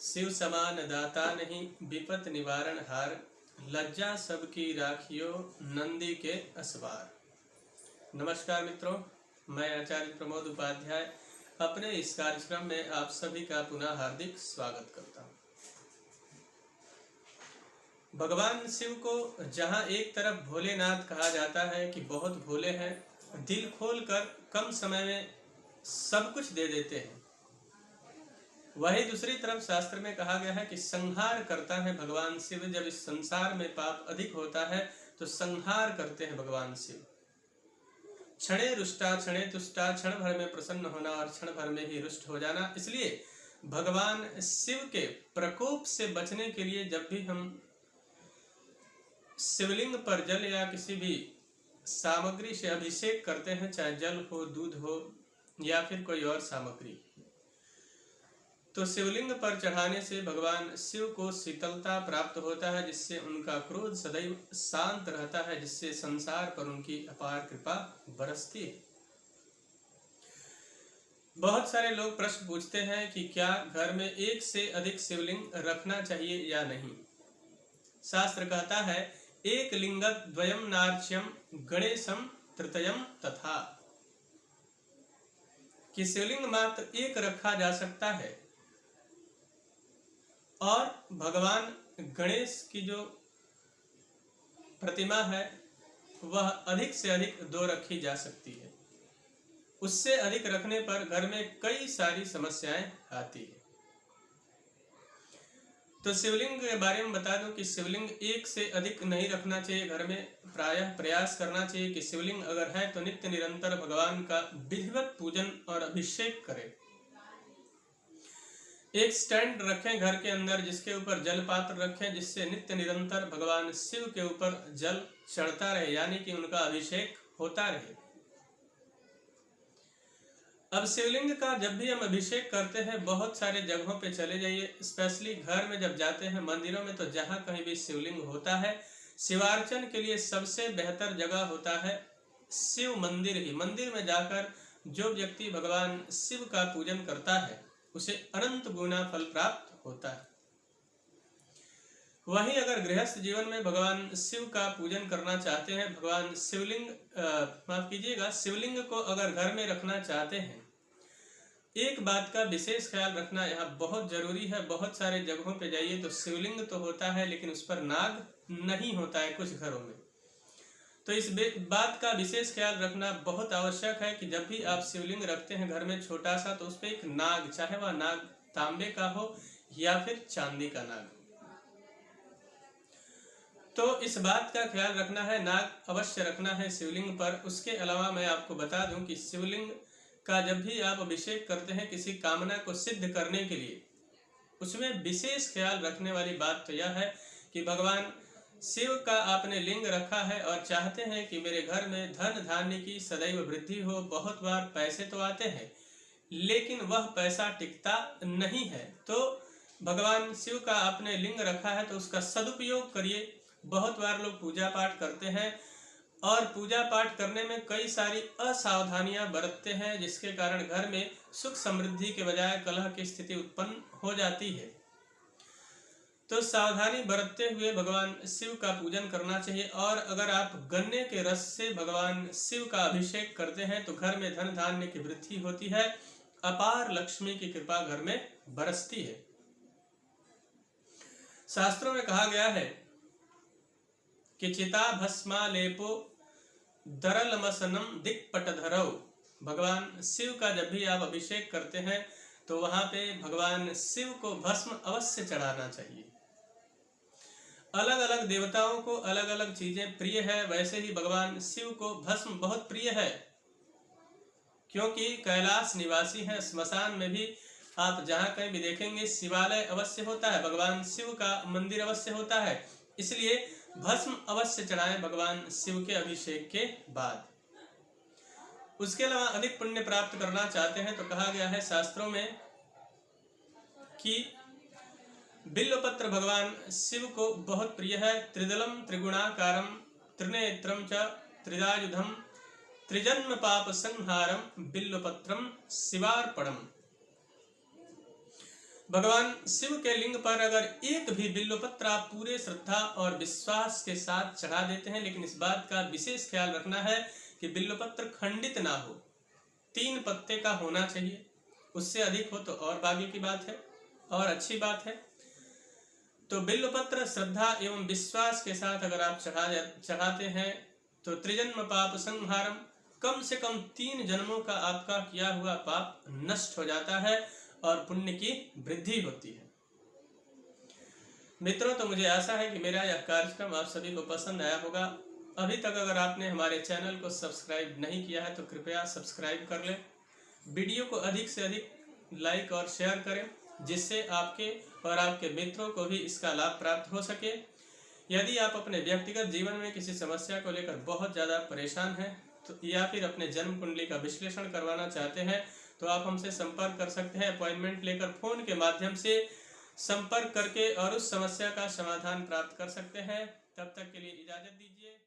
शिव समान दाता नहीं, विपत निवारण हार, लज्जा सबकी राखियो, नंदी के असवार। नमस्कार मित्रों, मैं आचार्य प्रमोद उपाध्याय अपने इस कार्यक्रम में आप सभी का पुनः हार्दिक स्वागत करता हूँ। भगवान शिव को जहाँ एक तरफ भोलेनाथ कहा जाता है कि बहुत भोले हैं, दिल खोलकर कम समय में सब कुछ दे देते हैं, वही दूसरी तरफ शास्त्र में कहा गया है कि संहार करता है भगवान शिव। जब इस संसार में पाप अधिक होता है तो संहार करते हैं भगवान शिव। क्षणे रुष्टा क्षणे तुष्टा, क्षण भर में प्रसन्न होना और क्षण भर में ही रुष्ट हो जाना। इसलिए भगवान शिव के प्रकोप से बचने के लिए जब भी हम शिवलिंग पर जल या किसी भी सामग्री से अभिषेक करते हैं, चाहे जल हो, दूध हो या फिर कोई और सामग्री, तो शिवलिंग पर चढ़ाने से भगवान शिव को शीतलता प्राप्त होता है, जिससे उनका क्रोध सदैव शांत रहता है, जिससे संसार पर उनकी अपार कृपा बरसती है। बहुत सारे लोग प्रश्न पूछते हैं कि क्या घर में एक से अधिक शिवलिंग रखना चाहिए या नहीं। शास्त्र कहता है एक लिंगत द्वयम नार्च्यम गणेशम तृतीयम तथा, कि शिवलिंग मात्र एक रखा जा सकता है और भगवान गणेश की जो प्रतिमा है वह अधिक से अधिक 2 रखी जा सकती है। उससे अधिक रखने पर घर में कई सारी समस्याएं आती है। तो शिवलिंग के बारे में बता दूं कि शिवलिंग एक से अधिक नहीं रखना चाहिए घर में। प्रायः प्रयास करना चाहिए कि शिवलिंग अगर है तो नित्य निरंतर भगवान का विधिवत पूजन और अभिषेक करें। एक स्टैंड रखें घर के अंदर, जिसके ऊपर जल पात्र रखें, जिससे नित्य निरंतर भगवान शिव के ऊपर जल चढ़ता रहे, यानी कि उनका अभिषेक होता रहे। अब शिवलिंग का जब भी हम अभिषेक करते हैं, बहुत सारे जगहों पे चले जाइए, स्पेशली घर में जब जाते हैं, मंदिरों में, तो जहां कहीं भी शिवलिंग होता है, शिवार्चन के लिए सबसे बेहतर जगह होता है शिव मंदिर ही। मंदिर में जाकर जो व्यक्ति भगवान शिव का पूजन करता है उसे अनंत गुना फल प्राप्त होता है। वहीं अगर गृहस्थ जीवन में भगवान शिव का पूजन करना चाहते हैं, भगवान शिवलिंग को अगर घर में रखना चाहते हैं, एक बात का विशेष ख्याल रखना यहाँ बहुत जरूरी है। बहुत सारे जगहों पे जाइए तो शिवलिंग तो होता है लेकिन उस पर नाग नहीं होता है कुछ घरों में। तो इस बात का विशेष ख्याल रखना बहुत आवश्यक है कि जब भी आप शिवलिंग रखते हैं घर में छोटा सा, तो उस पर एक नाग, चाहे वह नाग तांबे का हो या फिर चांदी का नाग, तो इस बात का ख्याल रखना है, नाग अवश्य रखना है शिवलिंग पर। उसके अलावा मैं आपको बता दूं कि शिवलिंग का जब भी आप अभिषेक करते हैं किसी कामना को सिद्ध करने के लिए, उसमें विशेष ख्याल रखने वाली बात तो यह है कि भगवान शिव का आपने लिंग रखा है और चाहते हैं कि मेरे घर में धन धान्य की सदैव वृद्धि हो। बहुत बार पैसे तो आते हैं लेकिन वह पैसा टिकता नहीं है, तो भगवान शिव का आपने लिंग रखा है तो उसका सदुपयोग करिए। बहुत बार लोग पूजा पाठ करते हैं और पूजा पाठ करने में कई सारी असावधानियां बरतते हैं, जिसके कारण घर में सुख समृद्धि के बजाय कलह की स्थिति उत्पन्न हो जाती है। तो सावधानी बरतते हुए भगवान शिव का पूजन करना चाहिए। और अगर आप गन्ने के रस से भगवान शिव का अभिषेक करते हैं तो घर में धन धान्य की वृद्धि होती है, अपार लक्ष्मी की कृपा घर में बरसती है। शास्त्रों में कहा गया है कि चिता भस्मा लेपो दरलमसनम दिक्पटधरौ। भगवान शिव का जब भी आप अभिषेक करते हैं तो वहां पे भगवान शिव को भस्म अवश्य चढ़ाना चाहिए। अलग अलग देवताओं को अलग अलग चीजें प्रिय है, वैसे ही भगवान शिव को भस्म बहुत प्रिय है, क्योंकि कैलाश निवासी है। स्मशान में भी आप जहां कहीं भी देखेंगे शिवालय अवश्य होता है, भगवान शिव का मंदिर अवश्य होता है, इसलिए भस्म अवश्य चढ़ाएं भगवान शिव के अभिषेक के बाद। उसके अलावा अधिक पुण्य प्राप्त करना चाहते हैं तो कहा गया है शास्त्रों में कि बिल्वपत्र भगवान शिव को बहुत प्रिय है। त्रिदलम त्रिगुणाकारम त्रिनेत्रम च त्रिदायुधम त्रिजन्म पाप संहारम बिल्वपत्रम शिवार्पणम। भगवान शिव के लिंग पर अगर एक भी बिल्वपत्र आप पूरे श्रद्धा और विश्वास के साथ चढ़ा देते हैं, लेकिन इस बात का विशेष ख्याल रखना है कि बिल्वपत्र खंडित ना हो, 3 पत्ते का होना चाहिए। उससे अधिक हो तो और भाग्य की बात है और अच्छी बात है। तो बिल्वपत्र श्रद्धा एवं विश्वास के साथ अगर आप चढ़ाते हैं तो त्रिजन्म पाप संहारम, कम से कम 3 जन्मों का आपका किया हुआ पाप नष्ट हो जाता है और पुण्य की वृद्धि होती है। मित्रों, तो मुझे आशा है कि मेरा यह कार्यक्रम आप सभी को पसंद आया होगा। अभी तक अगर आपने हमारे चैनल को सब्सक्राइब नहीं किया है तो कृपया सब्सक्राइब कर लें। वीडियो को अधिक से अधिक लाइक और शेयर करें, जिससे आपके और आपके मित्रों को भी इसका लाभ प्राप्त हो सके। यदि आप अपने व्यक्तिगत जीवन में किसी समस्या को लेकर बहुत ज़्यादा परेशान हैं तो या फिर अपने जन्म कुंडली का विश्लेषण करवाना चाहते हैं तो आप हमसे संपर्क कर सकते हैं। अपॉइंटमेंट लेकर फोन के माध्यम से संपर्क करके और उस समस्या का समाधान प्राप्त कर सकते हैं। तब तक के लिए इजाज़त दीजिए।